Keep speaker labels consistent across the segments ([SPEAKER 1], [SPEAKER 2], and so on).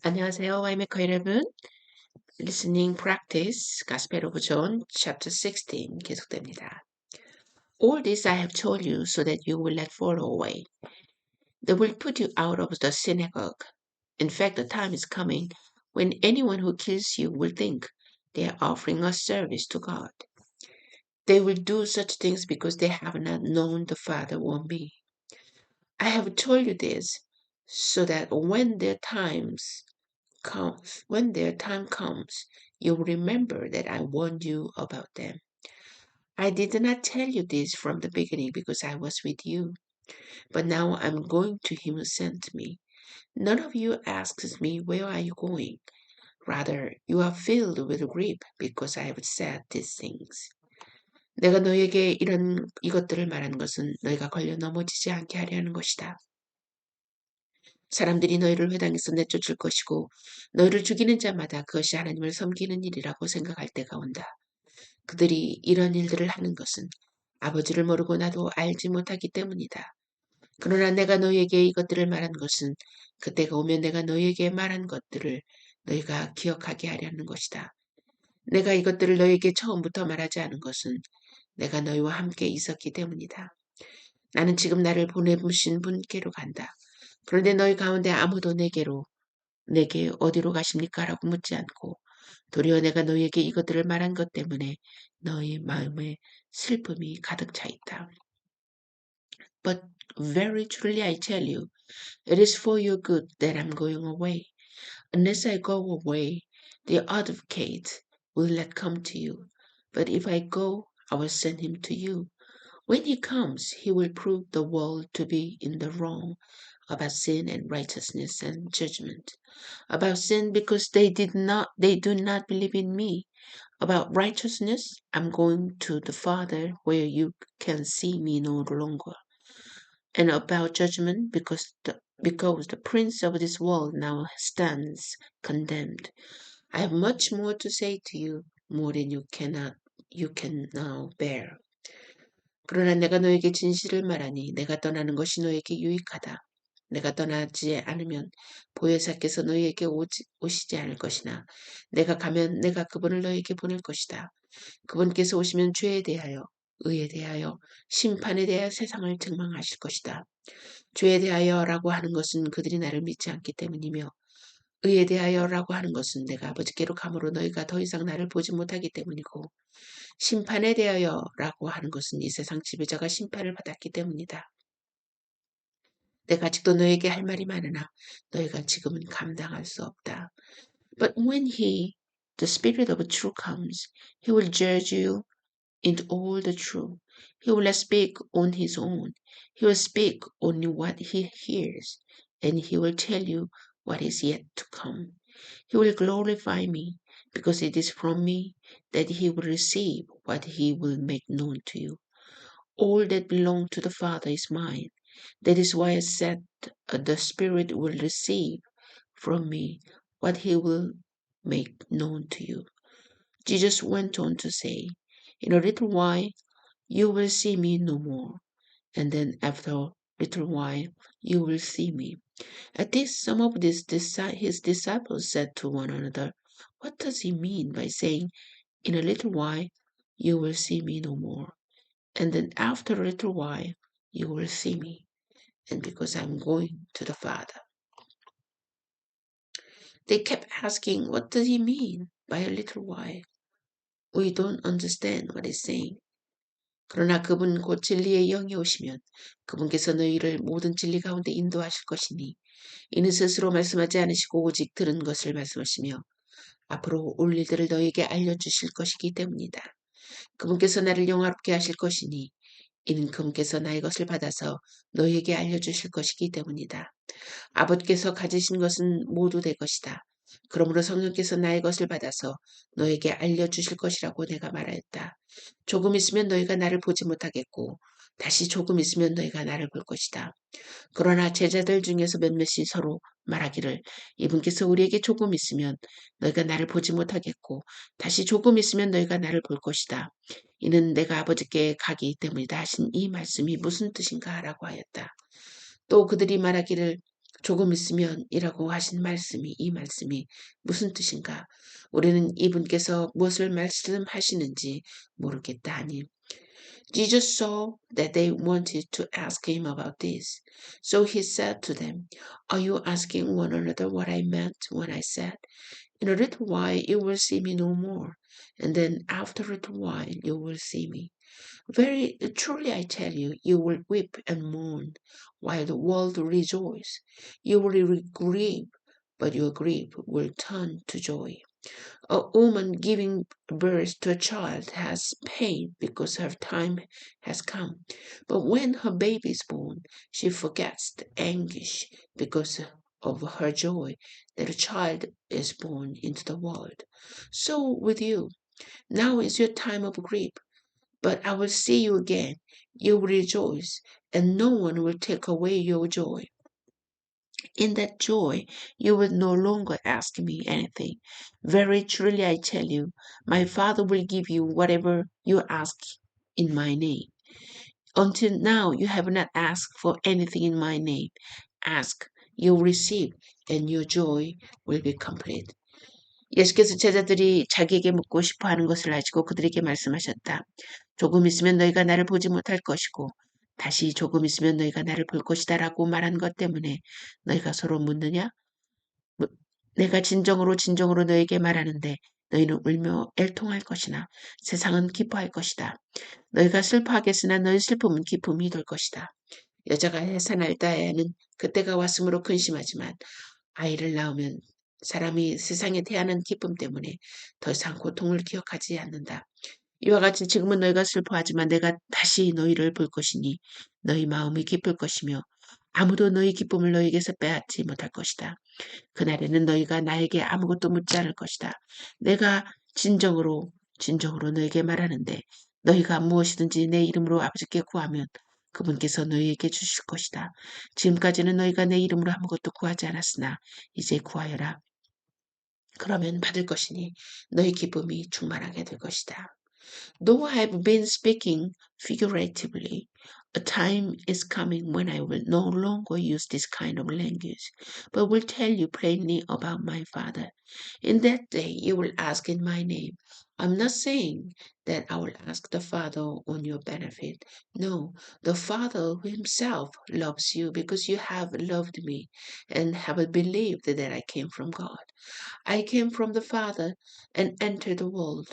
[SPEAKER 1] 안녕하세요. 와이메커 여러분. Listening Practice, Gospel of John, Chapter 16 계속됩니다. All this I have told you so that you will not fall away. They will put you out of the synagogue. In fact, the time is coming when anyone who kills you will think they are offering a service to God. They will do such things because they have not known the Father or me. I have told you this so that when their time comes, you will remember that I warned you about them. I did not tell you this from the beginning because I was with you, but now I'm going to him who sent me. None of you asks me, where are you going? Rather, you are filled with grief because I have said these things. 내가 너에게 이것들을 말한 것은 너희가 걸려 넘어지지 않게 하려 하는 것이다. 사람들이 너희를 회당에서 내쫓을 것이고 너희를 죽이는 자마다 그것이 하나님을 섬기는 일이라고 생각할 때가 온다. 그들이 이런 일들을 하는 것은 아버지를 모르고 나도 알지 못하기 때문이다. 그러나 내가 너희에게 이것들을 말한 것은 그때가 오면 내가 너희에게 말한 것들을 너희가 기억하게 하려는 것이다. 내가 이것들을 너희에게 처음부터 말하지 않은 것은 내가 너희와 함께 있었기 때문이다. 나는 지금 나를 보내신 분께로 간다. 그런데 너희 가운데 아무도 내게 어디로 가십니까? 라고 묻지 않고 도리어 내가 너희에게 이것들을 말한 것 때문에 너희 마음에 슬픔이 가득 차 있다. But very truly I tell you, it is for your good that I'm going away. Unless I go away, the advocate will not come to you. But if I go, I will send him to you. When he comes, he will prove the world to be in the wrong about sin and righteousness and judgment. About sin because they do not believe in me. About righteousness, I'm going to the Father where you can see me no longer. And about judgment because the prince of this world now stands condemned. I have much more to say to you, more than you can now bear. 그러나 내가 너에게 진실을 말하니 내가 떠나는 것이 너에게 유익하다. 내가 떠나지 않으면 보혜사께서 너희에게 오시지 않을 것이나 내가 가면 내가 그분을 너희에게 보낼 것이다. 그분께서 오시면 죄에 대하여 의에 대하여 심판에 대하여 세상을 증망하실 것이다. 죄에 대하여라고 하는 것은 그들이 나를 믿지 않기 때문이며 의에 대하여라고 하는 것은 내가 아버지께로 감으로 너희가 더 이상 나를 보지 못하기 때문이고 심판에 대하여라고 하는 것은 이 세상 지배자가 심판을 받았기 때문이다. 내가 아직도 너에게 할 말이 많으나 너희가 지금은 감당할 수 없다. But when the Spirit of truth comes, he will judge you into all the truth. He will not speak on his own. He will speak only what he hears, and he will tell you what is yet to come. He will glorify me, because it is from me that he will receive what he will make known to you. All that belongs to the Father is mine. That is why I said the Spirit will receive from me what he will make known to you. Jesus went on to say, in a little while you will see me no more, and then after a little while you will see me. At this, some of his disciples said to one another, what does he mean by saying, in a little while you will see me no more, and then after a little while you will see me, and because I'm going to the Father. They kept asking, what does he mean by a little while? We don't understand what he's saying. 그러나 그분 곧 진리의 영이 오시면 그분께서 너희를 모든 진리 가운데 인도하실 것이니 이는 스스로 말씀하지 않으시고 오직 들은 것을 말씀하시며 앞으로 올 일들을 너희에게 알려주실 것이기 때문이다. 그분께서 나를 영화롭게 하실 것이니 이는 그분께서 나의 것을 받아서 너희에게 알려주실 것이기 때문이다. 아버지께서 가지신 것은 모두 내 것이다. 그러므로 성령께서 나의 것을 받아서 너에게 알려주실 것이라고 내가 말하였다. 조금 있으면 너희가 나를 보지 못하겠고 다시 조금 있으면 너희가 나를 볼 것이다. 그러나 제자들 중에서 몇몇이 서로 말하기를 이분께서 우리에게 조금 있으면 너희가 나를 보지 못하겠고 다시 조금 있으면 너희가 나를 볼 것이다. 이는 내가 아버지께 가기 때문이다 하신 이 말씀이 무슨 뜻인가 라고 하였다. 또 그들이 말하기를 조금 있으면 이라고 하신 말씀이 이 말씀이 무슨 뜻인가? 우리는 이분께서 무엇을 말씀하시는지 모르겠다 하니 Jesus saw that they wanted to ask him about this. So he said to them, Are you asking one another what I meant when I said, In a little while you will see me no more, and then after a little while you will see me? Very truly I tell you, you will weep and mourn, while the world rejoices. You will grieve, but your grief will turn to joy. A woman giving birth to a child has pain because her time has come. But when her baby is born, she forgets the anguish because of her joy that a child is born into the world. So with you, now is your time of grief, but I will see you again. You will rejoice, and no one will take away your joy. In that joy, you will no longer ask me anything. Very truly, I tell you, my Father will give you whatever you ask in my name. Until now, you have not asked for anything in my name. Ask, you will receive, and your joy will be complete. 예수께서 제자들이 자기에게 묻고 싶어 하는 것을 아시고 그들에게 말씀하셨다. 조금 있으면 너희가 나를 보지 못할 것이고 다시 조금 있으면 너희가 나를 볼 것이다 라고 말한 것 때문에 너희가 서로 묻느냐? 내가 진정으로 너에게 말하는데 너희는 울며 애통할 것이나 세상은 기뻐할 것이다. 너희가 슬퍼하겠으나 너희 슬픔은 기쁨이 될 것이다. 여자가 해산할 때에는 그때가 왔으므로 근심하지만 아이를 낳으면 사람이 세상에 대하는 기쁨 때문에 더 이상 고통을 기억하지 않는다. 이와 같이 지금은 너희가 슬퍼하지만 내가 다시 너희를 볼 것이니 너희 마음이 기쁠 것이며 아무도 너희 기쁨을 너희에게서 빼앗지 못할 것이다. 그날에는 너희가 나에게 아무것도 묻지 않을 것이다. 내가 진정으로 너에게 말하는데 너희가 무엇이든지 내 이름으로 아버지께 구하면 그분께서 너희에게 주실 것이다. 지금까지는 너희가 내 이름으로 아무것도 구하지 않았으나 이제 구하여라. 그러면 받을 것이니 너희 기쁨이 충만하게 될 것이다. Though I have been speaking figuratively, a time is coming when I will no longer use this kind of language, but will tell you plainly about my Father. In that day you will ask in my name. I'm not saying that I will ask the Father on your benefit. No, the Father himself loves you because you have loved me and have believed that I came from God. I came from the Father and entered the world.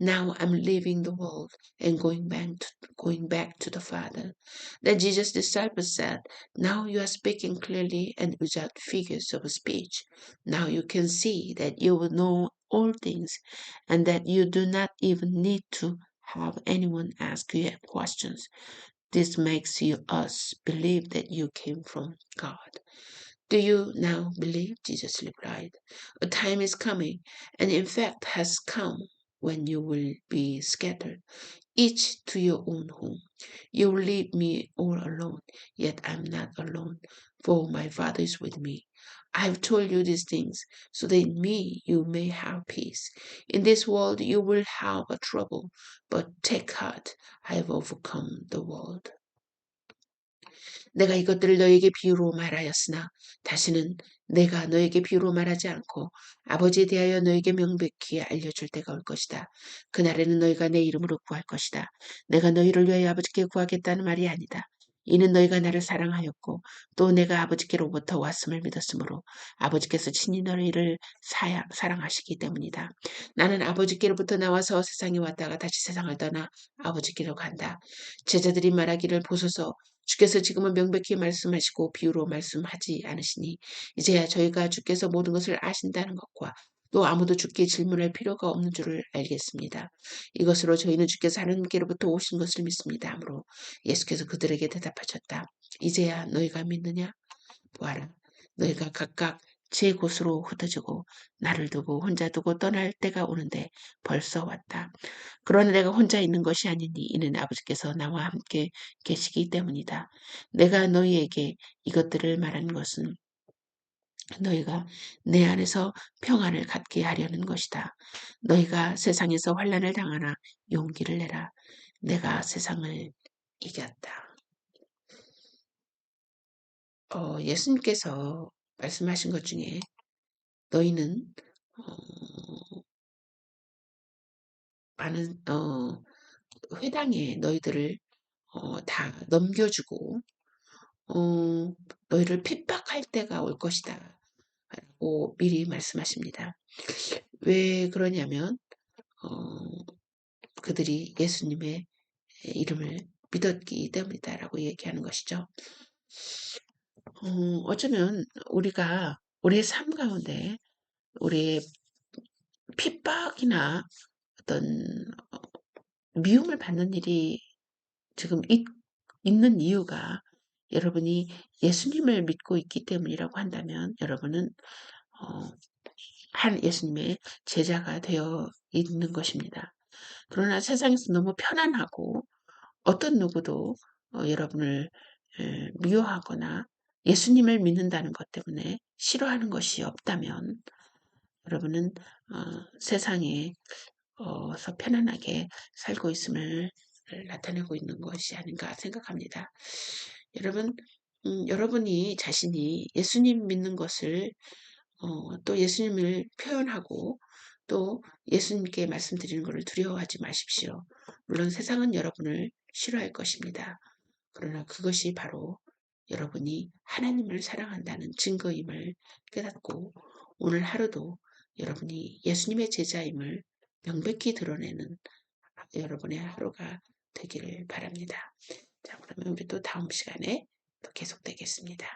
[SPEAKER 1] Now I'm leaving the world and going back to the Father. Then Jesus' disciples said, Now you are speaking clearly and without figures of speech. Now you can see that you will know all things and that you do not even need to have anyone ask you questions. This makes us believe that you came from God. Do you now believe? Jesus replied. A time is coming, and in fact has come, when you will be scattered, each to your own home. You will leave me all alone, yet I am not alone, for my Father is with me. I have told you these things, so that in me you may have peace. In this world you will have a trouble, but take heart, I have overcome the world. 내가 이것들을 너에게 비유로 말하였으나 다시는 내가 너에게 비유로 말하지 않고 아버지에 대하여 너에게 명백히 알려줄 때가 올 것이다. 그날에는 너희가 내 이름으로 구할 것이다. 내가 너희를 위하여 아버지께 구하겠다는 말이 아니다. 이는 너희가 나를 사랑하였고 또 내가 아버지께로부터 왔음을 믿었으므로 아버지께서 친히 너희를 사랑하시기 때문이다. 나는 아버지께로부터 나와서 세상에 왔다가 다시 세상을 떠나 아버지께로 간다. 제자들이 말하기를 보소서 주께서 지금은 명백히 말씀하시고 비유로 말씀하지 않으시니 이제야 저희가 주께서 모든 것을 아신다는 것과 또 아무도 주께 질문할 필요가 없는 줄을 알겠습니다. 이것으로 저희는 주께서 하나님께로부터 오신 것을 믿습니다. 하므로 예수께서 그들에게 대답하셨다. 이제야 너희가 믿느냐? 보아라. 너희가 각각 제 곳으로 흩어지고 나를 두고 혼자 두고 떠날 때가 오는데 벌써 왔다. 그러나 내가 혼자 있는 것이 아니니 이는 아버지께서 나와 함께 계시기 때문이다. 내가 너희에게 이것들을 말한 것은 너희가 내 안에서 평안을 갖게 하려는 것이다. 너희가 세상에서 환난을 당하나 용기를 내라. 내가 세상을 이겼다. 예수님께서 말씀하신 것 중에 너희는 많은 회당에 너희들을 다 넘겨주고 너희를 핍박할 때가 올 것이다 라고 미리 말씀하십니다. 왜 그러냐면 어, 그들이 예수님의 이름을 믿었기 때문이다라고 얘기하는 것이죠. 어쩌면 우리가 우리의 삶 가운데 우리의 핍박이나 어떤 미움을 받는 일이 지금 있는 이유가 여러분이 예수님을 믿고 있기 때문이라고 한다면 여러분은 어, 한 예수님의 제자가 되어 있는 것입니다. 그러나 세상에서 너무 편안하고 어떤 누구도 여러분을 미워하거나 예수님을 믿는다는 것 때문에 싫어하는 것이 없다면 여러분은 세상에서 편안하게 살고 있음을 나타내고 있는 것이 아닌가 생각합니다. 여러분, 여러분이 자신이 예수님 믿는 것을 또 예수님을 표현하고 또 예수님께 말씀드리는 것을 두려워하지 마십시오. 물론 세상은 여러분을 싫어할 것입니다. 그러나 그것이 바로 여러분이 하나님을 사랑한다는 증거임을 깨닫고 오늘 하루도 여러분이 예수님의 제자임을 명백히 드러내는 여러분의 하루가 되기를 바랍니다. 자, 그러면 우리 또 다음 시간에 또 계속되겠습니다.